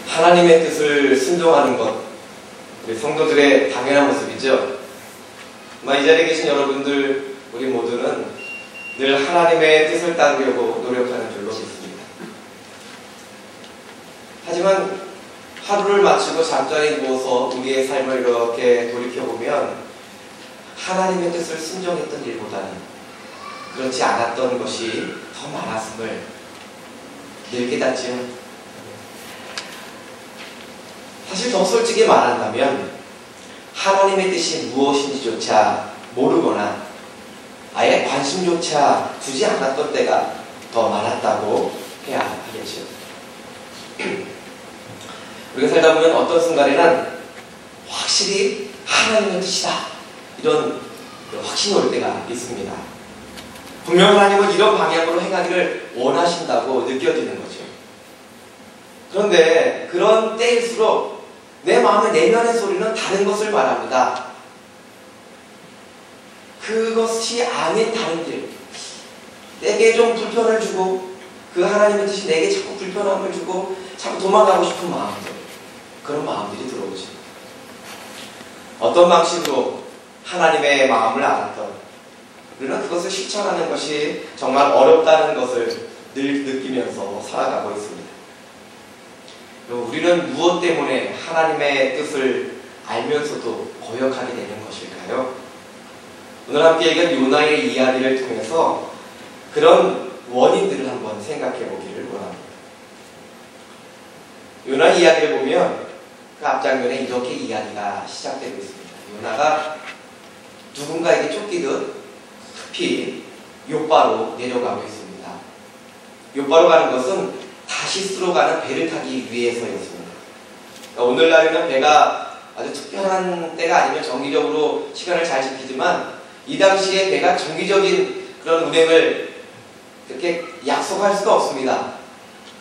하나님의 뜻을 순종하는 것, 우리 성도들의 당연한 모습이죠. 이 자리에 계신 여러분들, 우리 모두는 늘 하나님의 뜻을 따르려고 노력하는 줄로 믿습니다. 하지만 하루를 마치고 잠자리에 누워서 우리의 삶을 이렇게 돌이켜보면 하나님의 뜻을 순종했던 일보다는 그렇지 않았던 것이 더 많았음을 늘 깨닫지요. 사실 더 솔직히 말한다면 하나님의 뜻이 무엇인지조차 모르거나 아예 관심조차 두지 않았던 때가 더 많았다고 해야 하겠죠. 우리가 살다 보면 어떤 순간에는 확실히 하나님의 뜻이다, 이런 확신이 올 때가 있습니다. 분명 하나님은 이런 방향으로 행하기를 원하신다고 느껴지는 거죠. 그런데 그런 때일수록 내 마음의 내면의 소리는 다른 것을 말합니다. 그것이 아닌 다른 길, 내게 좀 불편을 주고 그 하나님의 뜻이 내게 자꾸 불편함을 주고 자꾸 도망가고 싶은 마음들, 그런 마음들이 들어오죠. 어떤 방식으로 하나님의 마음을 알았던 우리는 그것을 실천하는 것이 정말 어렵다는 것을 늘 느끼면서 살아가고 있습니다. 우리는 무엇 때문에 하나님의 뜻을 알면서도 거역하게 되는 것일까요? 오늘 함께 읽은 요나의 이야기를 통해서 그런 원인들을 한번 생각해 보기를 원합니다. 요나 이야기를 보면 그 앞장면에 이렇게 이야기가 시작되고 있습니다. 요나가 누군가에게 쫓기듯 급히 욥바로 내려가고 있습니다. 욥바로 가는 것은 다시스로 가는 배를 타기 위해서였습니다. 그러니까 오늘날에는 배가 아주 특별한 때가 아니면 정기적으로 시간을 잘 지키지만 이 당시에 배가 정기적인 그런 운행을 그렇게 약속할 수가 없습니다.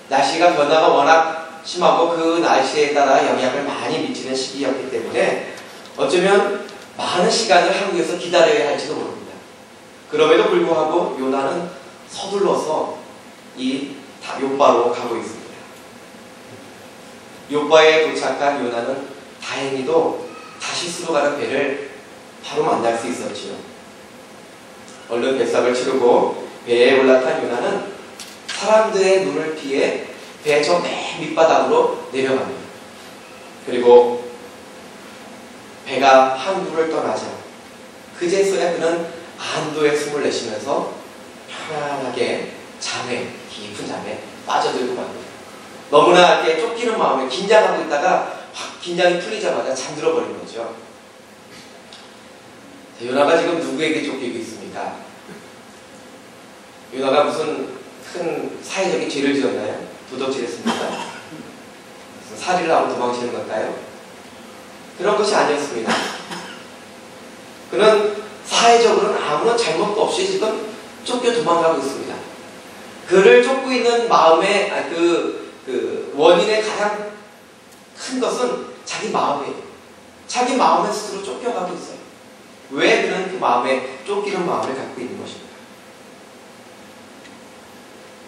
날씨가 변화가 워낙 심하고 그 날씨에 따라 영향을 많이 미치는 시기였기 때문에 어쩌면 많은 시간을 한국에서 기다려야 할지도 모릅니다. 그럼에도 불구하고 요나는 서둘러서 이 욥바로 가고 있습니다. 욥바에 도착한 요나는 다행히도 다시스로 가는 배를 바로 만날 수 있었지요. 얼른 배삭을 치르고 배에 올라탄 요나는 사람들의 눈을 피해 배 저 맨 밑바닥으로 내려갑니다. 그리고 배가 항구를 떠나자 그제서야 그는 안도의 숨을 내쉬면서 편안하게 잠에, 깊은 잠에 빠져들고 맙니다. 너무나 이렇게 쫓기는 마음에 긴장하고 있다가 확 긴장이 풀리자마자 잠들어 버린 거죠. 요나가 지금 누구에게 쫓기고 있습니까? 요나가 무슨 큰 사회적인 죄를 지었나요? 도덕질했습니까? 무슨 살인을 하고 도망치는 걸까요? 그런 것이 아니었습니다. 그는 사회적으로는 아무런 잘못도 없이 지금 쫓겨 도망가고 있습니다. 그를 쫓고 있는 마음의 그 원인의 가장 큰 것은 자기 마음이에요. 자기 마음에 스스로 쫓겨가고 있어요. 왜 그는 그 마음에 쫓기는 마음을 갖고 있는 것입니까?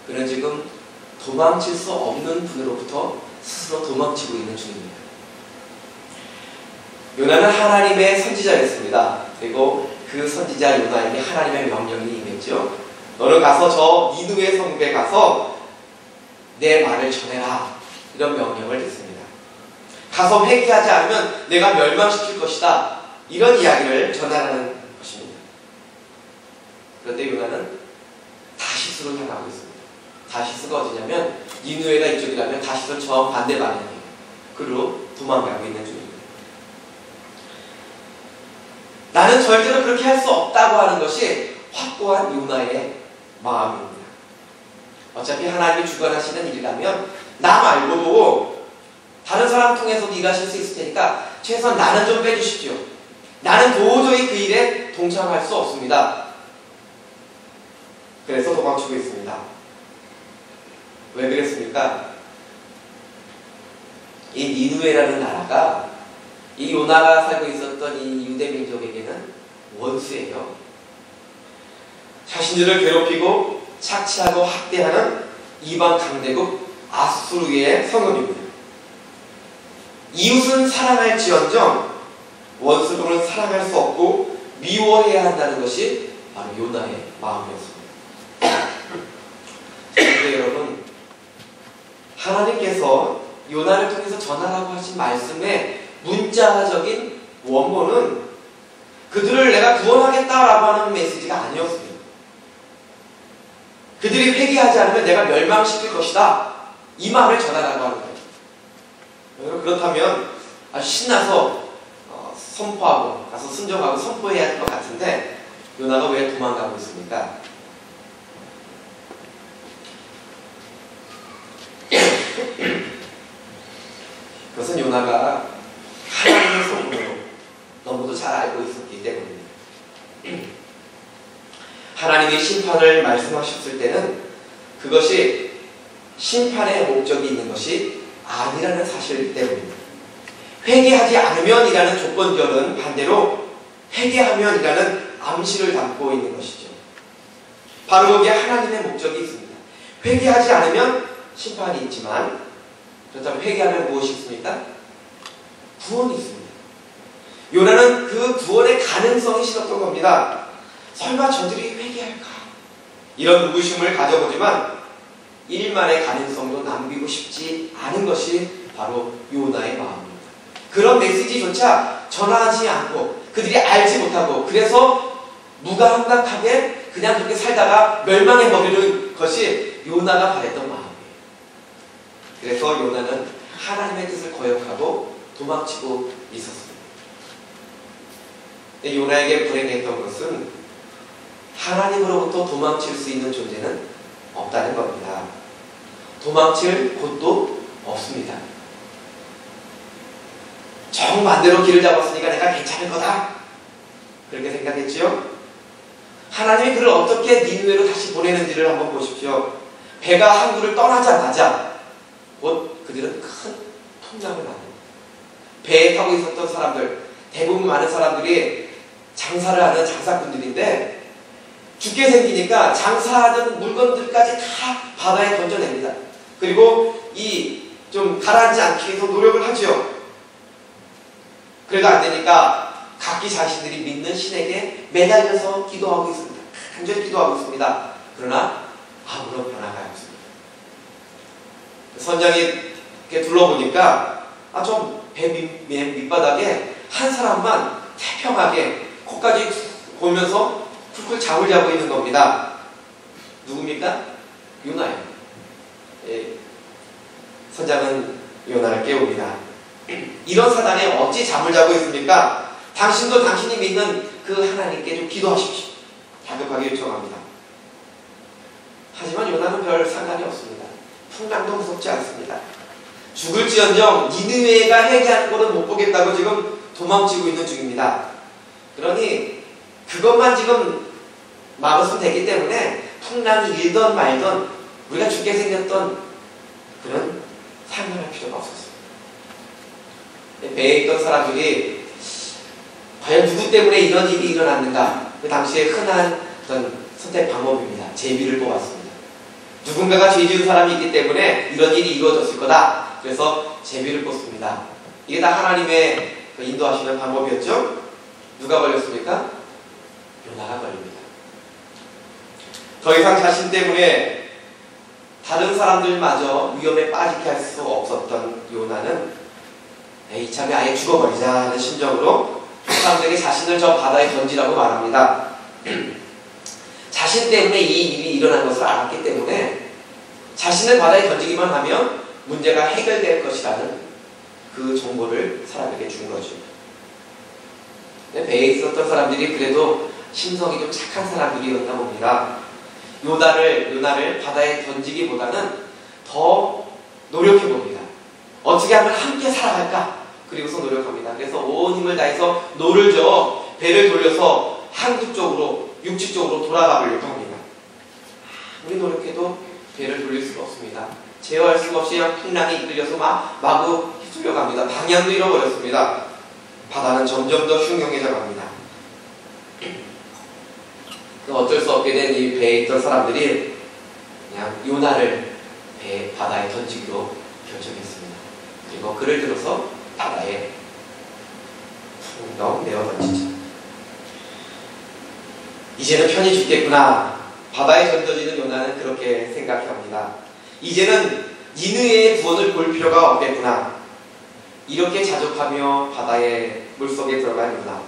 그는 지금 도망칠 수 없는 분으로부터 스스로 도망치고 있는 중입니다. 요나는 하나님의 선지자였습니다. 그리고 그 선지자 요나에게 하나님의 명령이 임했죠. 너는 가서 저 니느웨 성읍에 가서 내 말을 전해라, 이런 명령을 듣습니다. 가서 회개하지 않으면 내가 멸망시킬 것이다, 이런 이야기를 전하라는 것입니다. 그런데 요나는 다시스로 향하고 있습니다. 다시스가 어디냐면 니느웨가 이쪽이라면 다시스 정반대 방향이에요. 그로 도망가고 있는 중입니다. 나는 절대로 그렇게 할 수 없다고 하는 것이 확고한 요나의 마음입니다. 어차피 하나님이 주관하시는 일이라면 나 말고도 다른 사람 통해서도 일하실 수 있을 테니까 최소한 나는 좀 빼주십시오. 나는 도저히 그 일에 동참할 수 없습니다. 그래서 도망치고 있습니다. 왜 그랬습니까? 이 니느웨라는 나라가 이 요나가 살고 있었던 이 유대 민족에게는 원수예요. 자신들을 괴롭히고 착취하고 학대하는 이방 강대국 아수르의 성읍입니다. 이웃은 사랑할지언정 원수로는 사랑할 수 없고 미워해야 한다는 것이 바로 요나의 마음이었습니다. 그런데 여러분, 하나님께서 요나를 통해서 전하라고 하신 말씀의 문자적인 원본은 그들을 내가 구원하겠다라고 하는 메시지가 아니었습니다. 그들이 회개하지 않으면 내가 멸망시킬 것이다, 이 말을 전하라고 하는 거예요. 여러분, 그렇다면 아주 신나서 선포하고 가서 순종하고 선포해야 할 것 같은데 요나가 왜 도망가고 있습니까? 그것은 요나가 하나님의 소문으로 너무도 잘 알고 있었기 때문입니다. 하나님이 심판을 말씀하셨을 때는 그것이 심판의 목적이 있는 것이 아니라는 사실 때문입니다. 회개하지 않으면이라는 조건절은 반대로 회개하면이라는 암시를 담고 있는 것이죠. 바로 거기에 하나님의 목적이 있습니다. 회개하지 않으면 심판이 있지만, 그렇다면 회개하면 무엇이 있습니까? 구원이 있습니다. 요나는 그 구원의 가능성이 싫었던 겁니다. 설마 저들이 회개할까? 이런 의구심을 가져보지만 일만의 가능성도 남기고 싶지 않은 것이 바로 요나의 마음입니다. 그런 메시지조차 전하지 않고 그들이 알지 못하고 그래서 무감각하게 그냥 그렇게 살다가 멸망해버리는 것이 요나가 바랬던 마음이에요. 그래서 요나는 하나님의 뜻을 거역하고 도망치고 있었습니다. 요나에게 불행했던 것은 하나님으로부터 도망칠 수 있는 존재는 없다는 겁니다. 도망칠 곳도 없습니다. 정반대로 길을 잡았으니까 내가 괜찮을 거다, 그렇게 생각했지요. 하나님이 그를 어떻게 니느웨로 다시 보내는지를 한번 보십시오. 배가 항구를 떠나자마자 곧 그들은 큰 풍랑을 만납니다. 배에 타고 있었던 사람들, 대부분 많은 사람들이 장사를 하는 장사꾼들인데 죽게 생기니까 장사하던 물건들까지 다 바다에 던져냅니다. 그리고 이 좀 가라앉지 않기 위해서 노력을 하죠. 그래도 안 되니까 각기 자신들이 믿는 신에게 매달려서 기도하고 있습니다. 간절히 기도하고 있습니다. 그러나 아무런 변화가 없습니다. 선장이 이렇게 둘러보니까 좀 배 밑바닥에 한 사람만 태평하게 코까지 보면서 쿨쿨 잠을 자고 있는 겁니다. 누굽니까? 요나예요. 선장은 요나를 깨웁니다. 이런 사단에 어찌 잠을 자고 있습니까? 당신도 당신이 믿는 그 하나님께 좀 기도하십시오, 다급하게 요청합니다. 하지만 요나는 별 상관이 없습니다. 풍랑도 무섭지 않습니다. 죽을지언정 니느웨가 회개하는 꼴은 못 보겠다고 지금 도망치고 있는 중입니다. 그러니 그것만 지금 막았으면 되기 때문에 풍랑이 일던 말던 우리가 죽게 생겼던 그런 상관할 필요가 없었습니다. 배에 있던 사람들이 과연 누구 때문에 이런 일이 일어났는가, 그 당시에 흔한 어떤 선택 방법입니다. 제비를 뽑았습니다. 누군가가 죄 지은 사람이 있기 때문에 이런 일이 이루어졌을 거다, 그래서 제비를 뽑습니다. 이게 다 하나님의 인도하시는 방법이었죠. 누가 걸렸습니까? 요나가 걸립니다. 더 이상 자신 때문에 다른 사람들마저 위험에 빠지게 할 수 없었던 요나는 이참에 아예 죽어버리자 하는 심정으로 사람들에게 자신을 저 바다에 던지라고 말합니다. 자신 때문에 이 일이 일어난 것을 알았기 때문에 자신을 바다에 던지기만 하면 문제가 해결될 것이라는 그 정보를 사람에게 준 거죠. 배에 있었던 사람들이 그래도 심성이 좀 착한 사람들이었나 봅니다. 요나를 바다에 던지기보다는 더 노력해봅니다. 어떻게 하면 함께 살아갈까? 그리고서 노력합니다. 그래서 온 힘을 다해서 노를 저어 배를 돌려서 항구 쪽으로, 육지 쪽으로 돌아가 보려고 합니다. 아무리 노력해도 배를 돌릴 수가 없습니다. 제어할 수가 없이 풍랑이 이끌려서 마구 휩쓸려 갑니다. 방향도 잃어버렸습니다. 바다는 점점 더 흉흉해져 갑니다. 어쩔 수 없게 된 이 배에 있던 사람들이 그냥 요나를 바다에 던지기로 결정했습니다. 그리고 그를 들어서 바다에 풍덩 내어 던지죠. 이제는 편히 죽겠구나. 바다에 던져지는 요나는 그렇게 생각합니다. 이제는 니느웨의 구원을 볼 필요가 없겠구나. 이렇게 자족하며 바다의 물속에 들어간 요나.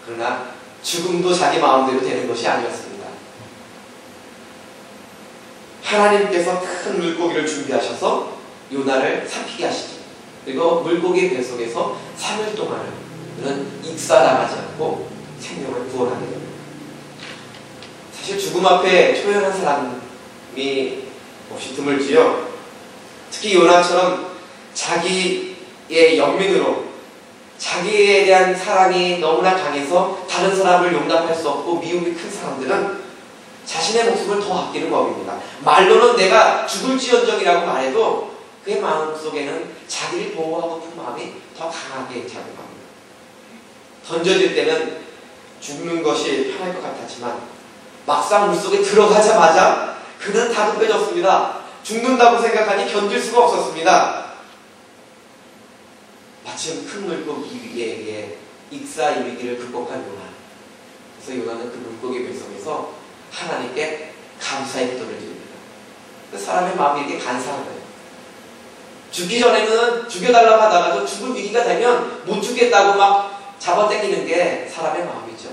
그러나 죽음도 자기 마음대로 되는 것이 아니었습니다. 하나님께서 큰 물고기를 준비하셔서 요나를 삼키게 하시죠. 그리고 물고기 뱃속에서 3일 동안은 그는 익사당하지 않고 생명을 구원하게 됩니다. 사실 죽음 앞에 초연한 사람이 없이 드물지요. 특히 요나처럼 자기의 연민으로 자기에 대한 사랑이 너무나 강해서 다른 사람을 용납할 수 없고 미움이 큰 사람들은 자신의 목숨을 더 아끼는 법입니다. 말로는 내가 죽을지언정이라고 말해도 그의 마음속에는 자기를 보호하고 싶은 마음이 더 강하게 작용합니다. 던져질 때는 죽는 것이 편할 것 같았지만 막상 물속에 들어가자마자 그는 다급해졌습니다. 죽는다고 생각하니 견딜 수가 없었습니다. 마침 큰 물고기 위에 익사의 위기를 극복한 요나. 그래서 요나는 그 물고기 뱃속에서 하나님께 감사의 기도를 드립니다. 그 사람의 마음이 이렇게 간사한 거예요. 죽기 전에는 죽여달라고 하다가도 죽을 위기가 되면 못 죽겠다고 막 잡아당기는 게 사람의 마음이죠.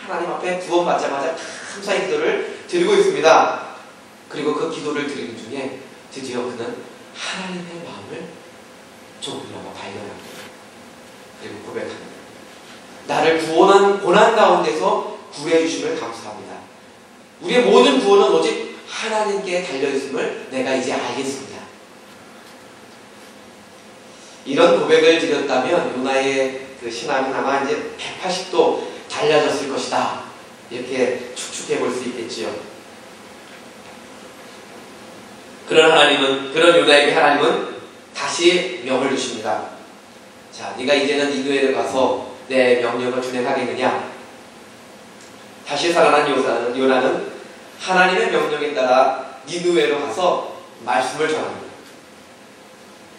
하나님 앞에 구원받자마자 감사의 기도를 드리고 있습니다. 그리고 그 기도를 드리는 중에 드디어 그는 하나님의 마음을 조금이나마 발견합니다. 그리고 고백합니다. 나를 구원한 고난 가운데서 구해주심을 감사합니다. 우리의 모든 구원은 오직 하나님께 달려있음을 내가 이제 알겠습니다. 이런 고백을 드렸다면 요나의 그 신앙은 아마 이제 180도 달라졌을 것이다. 이렇게 축축해 볼 수 있겠지요. 그런 요나에게 하나님은 다시 명을 주십니다. 자, 네가 이제는 니느웨를 가서 내 명령을 준행하겠느냐? 다시 살아난 요나는 하나님의 명령에 따라 니느웨로 가서 말씀을 전합니다.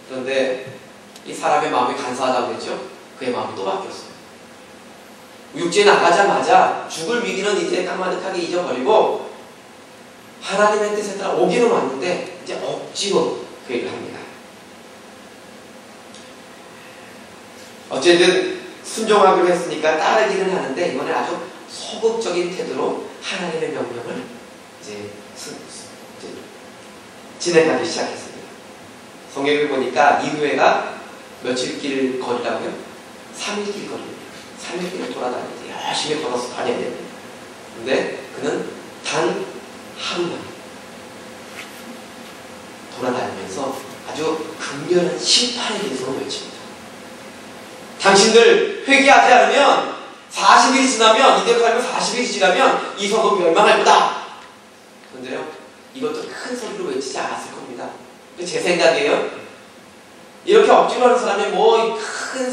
그런데 이 사람의 마음이 간사하다고 했죠? 그의 마음이 또 바뀌었어요. 육지에 나가자마자 죽을 위기는 이제 까마득하게 잊어버리고 하나님의 뜻에 따라 오기는 왔는데 이제 억지로 그 얘기를 합니다. 어쨌든 순종하기로 했으니까 따르기는 하는데 이번에 아주 소극적인 태도로 하나님의 명령을 이제 진행하기 시작했습니다. 성경을 보니까 니느웨가 며칠 길 거리라고요? 3일 길 거리입니다. 3일 길을 돌아다니는데 열심히 걸어서 다녀야 됩니다. 근데 그는 단 하루만 돌아다니면서 아주 극렬한 심판에 대해서 외칩니다. 당신들 회개하지 않으면 40일이 지나면 이대로 살면 40일이 지나면 이 성읍 멸망할 거다. 그런데요, 이것도 큰 소리로 외치지 않았을 겁니다. 제 생각이에요. 이렇게 억지로 하는 사람이 뭐 큰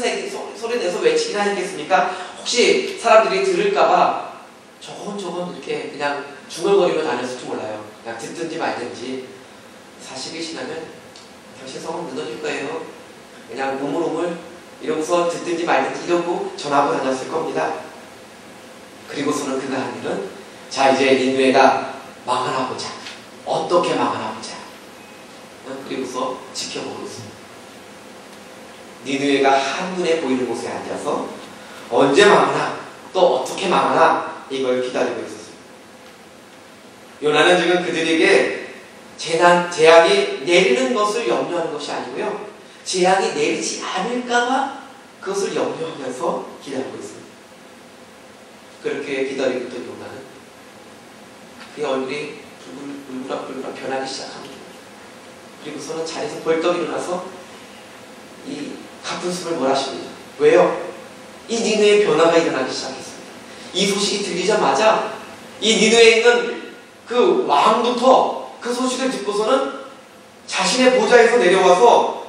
소리 내서 외치긴 하겠습니까? 혹시 사람들이 들을까봐 조곤조곤 이렇게 그냥 중얼거리며 다녔을지 몰라요. 그냥 듣든지 말든지 40일 지나면 당신 성은 무너질 거예요. 그냥 우물우물 이러고서 듣든지 말든지 이러고 전하고 다녔을 겁니다. 그리고서는 그가 한 일은 자 이제 니느웨가 망하나 보자. 어떻게 망하나 보자. 그리고서 지켜보고 있습니다. 니느웨가 한눈에 보이는 곳에 앉아서 언제 망하나 또 어떻게 망하나 이걸 기다리고 있었습니다. 요나는 지금 그들에게 재앙이 내리는 것을 염려하는 것이 아니고요, 재앙이 내리지 않을까봐 그것을 염려하면서 기다리고 있습니다. 그렇게 기다리고 있던 요나는 그의 얼굴이 불그락 변하기 시작합니다. 그리고서는 자리에서 벌떡 일어나서 이 가쁜 숨을 몰아쉽니다. 왜요? 이 니느웨의 변화가 일어나기 시작했습니다. 이 소식이 들리자마자 이 니느웨에 있는 그 왕부터 그 소식을 듣고서는 자신의 보좌에서 내려와서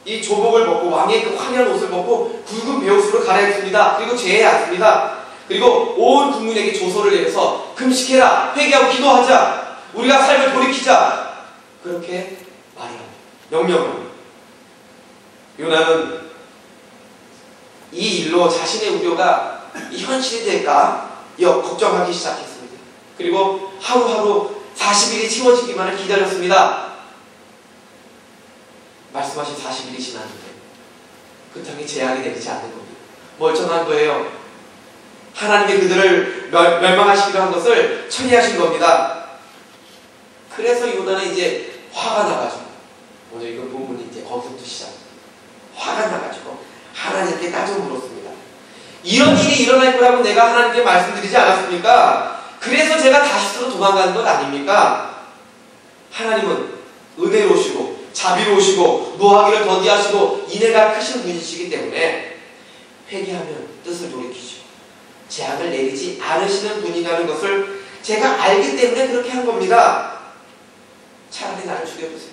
이 조복을 벗고 왕의 그 화려한 옷을 벗고 굵은 베옷으로 갈아입습니다. 그리고 죄에 앉습니다. 그리고 온 국민에게 조서를 내려서 금식해라, 회개하고 기도하자, 우리가 삶을 돌이키자. 그렇게 말을 합니다. 명령을. 요나는 이 일로 자신의 우려가 현실이 될까 걱정하기 시작했습니다. 그리고 하루하루 40일이 채워지기만을 기다렸습니다. 말씀하신 40일이 지났는데 그 땅에 재앙이 내리지 않는 겁니다. 멀쩡한 거예요. 하나님이 그들을 멸망하시기로 한 것을 처리하신 겁니다. 그래서 요나는 이제 화가 나가지고, 오늘 이거 본문이 이제 거기서부터 시작합니다. 화가 나가지고 하나님께 따져 물었습니다. 이런 일이 일어날 거라고 내가 하나님께 말씀드리지 않았습니까? 그래서 제가 다시스로 도망가는 것 아닙니까? 하나님은 은혜로우시고 자비로우시고 노하기를 더디하시고 인애가 크신 분이시기 때문에 회개하면 뜻을 돌이키시고 재앙을 내리지 않으시는 분이라는 것을 제가 알기 때문에 그렇게 한 겁니다. 차라리 나를 죽여보세요.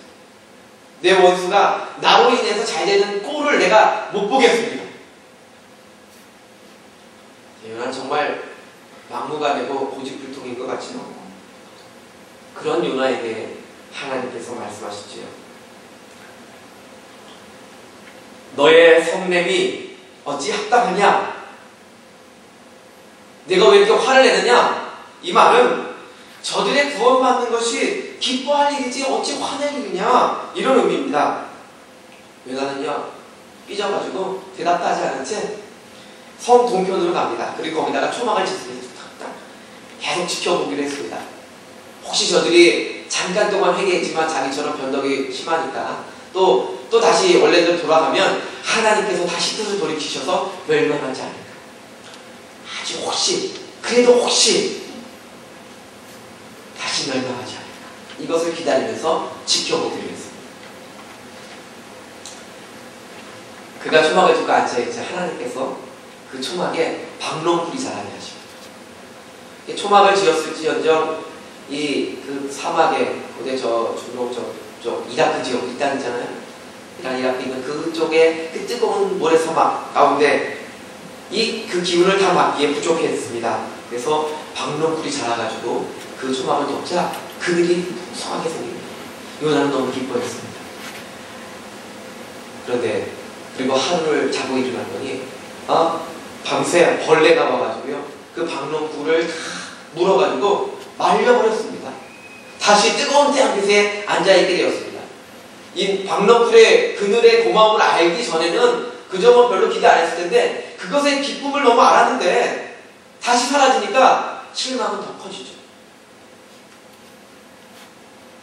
내 원수가 나로 인해서 잘 되는 꼴을 내가 못 보겠습니다. 요나는 정말 막무가내고 고집불통인 것 같지요. 그런 요나에게 하나님께서 말씀하시지요. 너의 성냄이 어찌 합당하냐? 내가 왜 이렇게 화를 내느냐? 이 말은 저들의 구원받는 것이 기뻐할 일이지 어찌 화낼 일이냐? 이런 의미입니다. 요나는요 삐져가지고 대답도 하지 않은 채 성 동편으로 갑니다. 그리고 거기다가 초막을 짓습니다. 계속 지켜보기로 했습니다. 혹시 저들이 잠깐 동안 회개했지만 자기처럼 변덕이 심하니까 또 다시 원래대로 돌아가면 하나님께서 다시 뜻을 돌이키셔서 멸망하지 않을까. 아주 혹시, 그래도 혹시 다시 멸망하지 않을까. 이것을 기다리면서 지켜보기로 했습니다. 그가 초막을 두고 앉아있자 하나님께서 그 초막에 박농풀이 자라게 하십니다. 초막을 지었을지언정 그 사막에 고대 저 중동 저 이라크 지역 있다는 있잖아요. 이라크 있는 그쪽에 그 뜨거운 모래 사막 가운데 그 기운을 다 막기에 부족했습니다. 그래서 박농풀이 자라가지고 그 초막을 덮자 그들이 풍성하게 생깁니다. 요나는 너무 기뻐했습니다. 그런데 그리고 하루를 자고 일어났더니 밤새 벌레가 와가지고요 그 박농풀을 다 물어가지고 말려버렸습니다. 다시 뜨거운 태양빛에 앉아있게 되었습니다. 이 박농풀의 그늘의 고마움을 알기 전에는 그 점은 별로 기대 안 했을 텐데 그것의 기쁨을 너무 알았는데 다시 사라지니까 실망은 더 커지죠.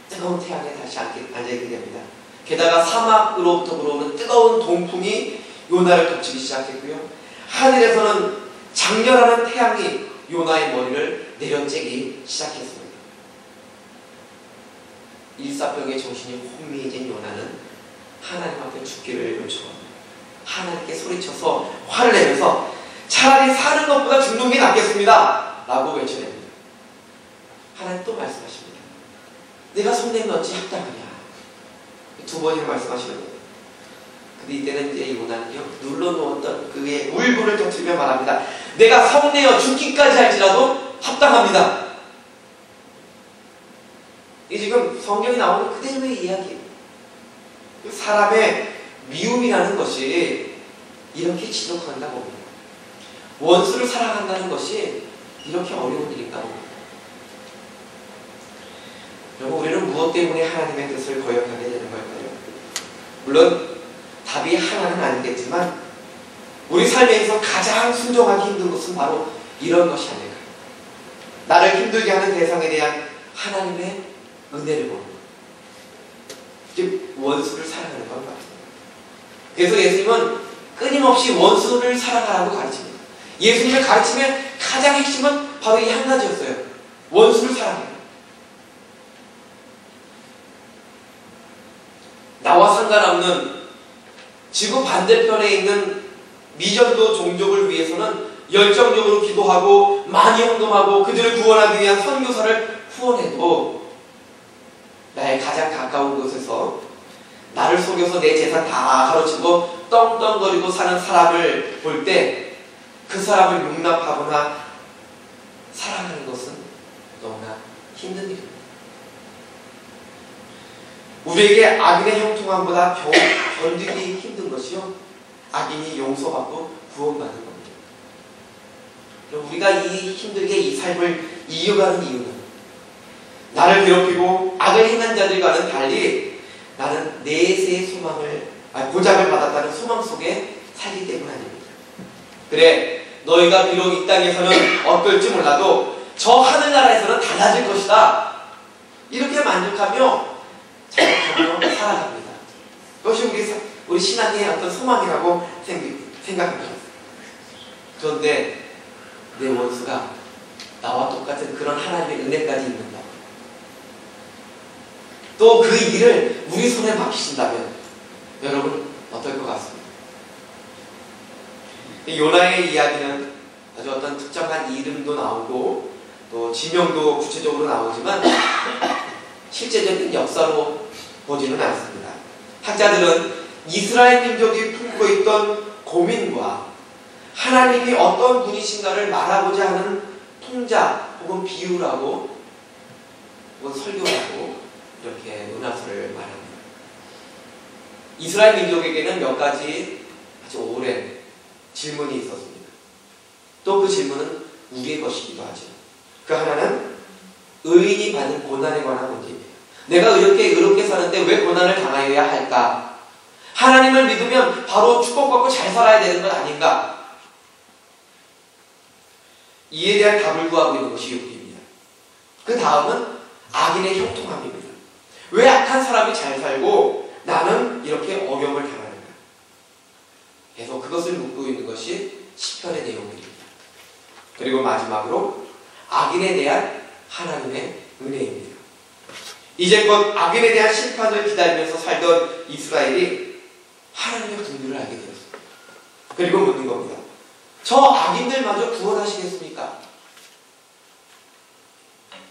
뜨거운 태양에 다시 앉아있게 됩니다. 게다가 사막으로부터 불어오는 뜨거운 동풍이 요나를 덮치기 시작했고요. 하늘에서는 장렬하는 태양이 요나의 머리를 내려쬐기 시작했습니다. 일사병의 정신이 혼미해진 요나는 하나님 앞에 죽기를 요청합니다. 하나님께 소리쳐서 화를 내면서 차라리 사는 것보다 죽는 게 낫겠습니다 라고 외쳐냅니다. 하나님 또 말씀하십니다. 내가 성냄이 어찌 합당하냐. 두 번이나 말씀하시는 거예요. 근데 이때는 이제 요나는요 눌러놓았던 그의 울분을 터뜨리며 말합니다. 내가 성내어 죽기까지 할지라도 합당합니다. 이 지금 성경이 나오는 그대로의 이야기예요. 사람의 미움이라는 것이 이렇게 지독한가 봅니다. 원수를 사랑한다는 것이 이렇게 어려운 일인가 봅니다. 여러분, 우리는 무엇 때문에 하나님의 뜻을 거역하게 되는 걸까요? 물론 답이 하나는 아니겠지만 우리 삶에서 가장 순종하기 힘든 것은 바로 이런 것이 아닐까. 나를 힘들게 하는 대상에 대한 하나님의 은혜를 보는 것. 즉 원수를 사랑하는 것 같습니다. 그래서 예수님은 끊임없이 원수를 사랑하라고 가르칩니다. 예수님의 가르침의 가장 핵심은 바로 이 한 가지였어요. 원수를 사랑해요. 나와 상관없는 지구 반대편에 있는 미전도 종족을 위해서는 열정적으로 기도하고 많이 헌금하고 그들을 구원하기 위한 선교사를 후원해도 나의 가장 가까운 곳에서 나를 속여서 내 재산 다 가로치고 떵떵거리고 사는 사람을 볼 때 그 사람을 용납하거나 사랑하는 것은 너무나 힘든 일입니다. 우리에게 악인의 형통함보다 견디기 힘든 것이요, 악인이 용서받고 구원받는 겁니다. 우리가 이 힘들게 이 삶을 이어가는 이유는 나를 괴롭히고 악을 행한 자들과는 달리 나는 내세의 보장을 받았다는 소망 속에 살기 때문 아닙니다. 그래, 너희가 비록 이 땅에서는 어떨지 몰라도 저 하늘나라에서는 달라질 것이다, 이렇게 만족하며 자격하며 살아갑니다. 그것이 우리 신앙의 어떤 소망이라고 생각합니다. 그런데 내 원수가 나와 똑같은 그런 하나님의 은혜까지 입는다. 또 그 일을 우리 손에 맡기신다면 여러분 어떨 것 같습니다. 요나의 이야기는 아주 어떤 특정한 이름도 나오고 또 지명도 구체적으로 나오지만 실제적인 역사로 보지는 않습니다. 학자들은 이스라엘 민족이 품고 있던 고민과 하나님이 어떤 분이신가를 말하고자 하는 통자 혹은 비유라고 혹은 설교라고 이렇게 문화서를 말합니다. 이스라엘 민족에게는 몇 가지 아주 오랜 질문이 있었습니다. 또 그 질문은 우리의 것이기도 하죠. 그 하나는 의인이 받는 고난에 관한 문제입니다. 내가 이렇게 의롭게 사는데 왜 고난을 당하여야 할까? 하나님을 믿으면 바로 축복받고 잘 살아야 되는 것 아닌가? 이에 대한 답을 구하고 있는 것이 욥기입니다. 그 다음은 악인의 형통함입니다. 왜 악한 사람이 잘 살고 나는 이렇게 어려움을 당하는가? 계속 그것을 묻고 있는 것이 시편의 내용입니다. 그리고 마지막으로 악인에 대한 하나님의 은혜입니다. 이제껏 악인에 대한 심판을 기다리면서 살던 이스라엘이 하나님의 긍휼을 알게 되었습니다. 그리고 묻는 겁니다. 저 악인들마저 구원하시겠습니까?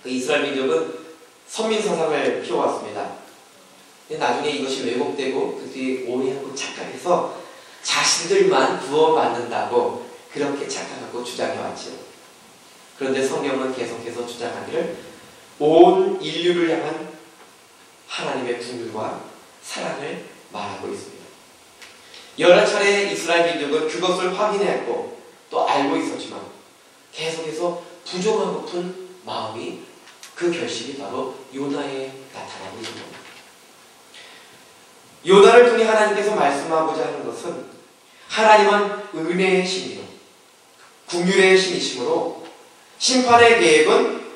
그 이스라엘 민족은 선민사상을 키워왔습니다. 나중에 이것이 왜곡되고 그들이 오해하고 착각해서 자신들만 구원받는다고 그렇게 착각하고 주장해왔죠. 그런데 성경은 계속해서 주장하기를 온 인류를 향한 하나님의 긍휼과 사랑을 말하고 있습니다. 여러 차례 이스라엘 민족은 그것을 확인했고 또 알고 있었지만 계속해서 부정하고픈 마음이, 그 결실이 바로 요나에 나타나고 있는 겁니다. 요나를 통해 하나님께서 말씀하고자 하는 것은 하나님은 은혜의 신이요 긍휼의 신이시므로 심판의 계획은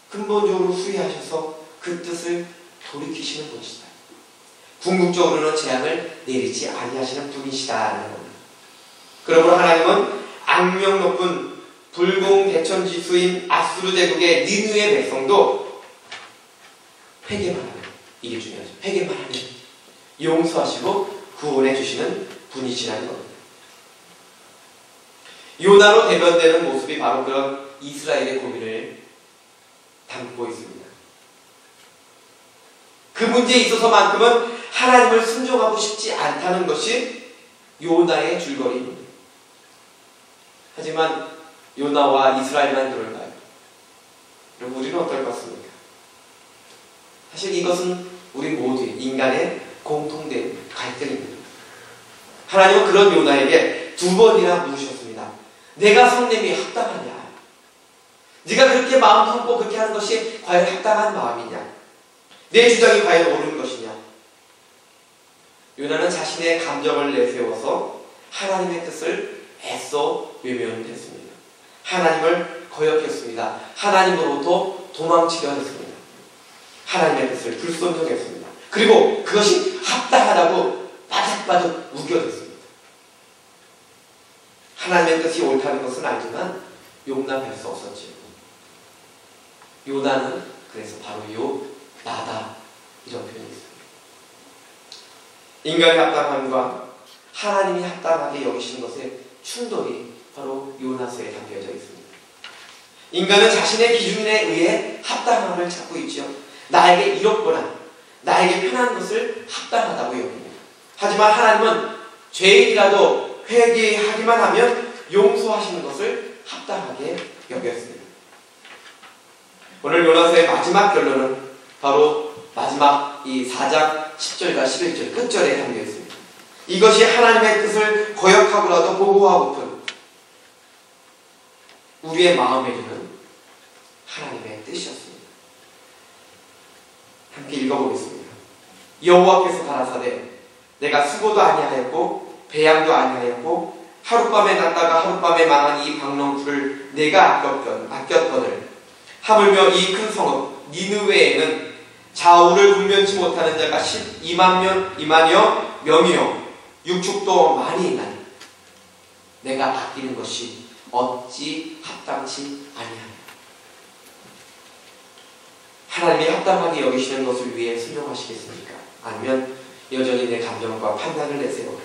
근본적으로 후회하셔서 그 뜻을 돌이키시는 분이시다. 궁극적으로는 재앙을 내리지 아니하시는 분이시다는 겁니다. 그러므로 하나님은 악명 높은 불공대천지수인 아수르 제국의 니느웨 백성도 회개만 하면, 이게 중요하죠. 회개만 하면 용서하시고 구원해 주시는 분이시라는 겁니다. 요나로 대변되는 모습이 바로 그런 이스라엘의 고민을 담고 있습니다. 그 문제에 있어서만큼은 하나님을 순종하고 싶지 않다는 것이 요나의 줄거리입니다. 하지만 요나와 이스라엘만 그럴까요? 그럼 우리는 어떨 것 같습니까? 사실 이것은 우리 모두의 인간의 공통된 갈등입니다. 하나님은 그런 요나에게 두 번이나 물으셨습니다. 내가 성냄이 합당하냐? 네가 그렇게 마음 품고 그렇게 하는 것이 과연 합당한 마음이냐? 내 주장이 과연 옳은 것이냐? 요나는 자신의 감정을 내세워서 하나님의 뜻을 애써 외면했습니다. 하나님을 거역했습니다. 하나님으로부터 도망치려 했습니다. 하나님의 뜻을 불순종했습니다. 그리고 그것이 합당하다고 바득바득 우겨댔습니다. 하나님의 뜻이 옳다는 것은 알지만 용납할 수 없었지요. 요나는 그래서 바로 나다, 이런 표현이 있습니다. 인간의 합당함과 하나님이 합당하게 여기시는 것의 충돌이 바로 요나서에 담겨져 있습니다. 인간은 자신의 기준에 의해 합당함을 찾고 있죠. 나에게 이롭거나 나에게 편한 것을 합당하다고 여깁니다. 하지만 하나님은 죄인이라도 회개하기만 하면 용서하시는 것을 합당하게 여겼습니다. 오늘 요나서의 마지막 결론은 바로 마지막 이 4장 10절과 11절 끝절에 담겨 있습니다. 이것이 하나님의 뜻을 거역하고라도 보고하고픈 우리의 마음에 드는 하나님의 뜻이었습니다. 함께 읽어보겠습니다. 여호와께서 가라사대 내가 수고도 아니하였고 배양도 아니하였고 하룻밤에 났다가 하룻밤에 망한 이 박농쿨을 내가 아꼈거늘 하물며 이 큰 성읍 니느웨에는 좌우를 분변치 못하는 자가 12만여 명이요 육축도 많이 있나니 내가 아끼는 것이 어찌 합당치 아니하냐. 하나님이 합당하게 여기시는 것을 위해 순종하시겠습니까? 아니면 여전히 내 감정과 판단을 내세워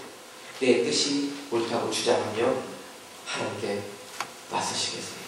내 뜻이 옳다고 주장하며 하나님께 맞서시겠습니까?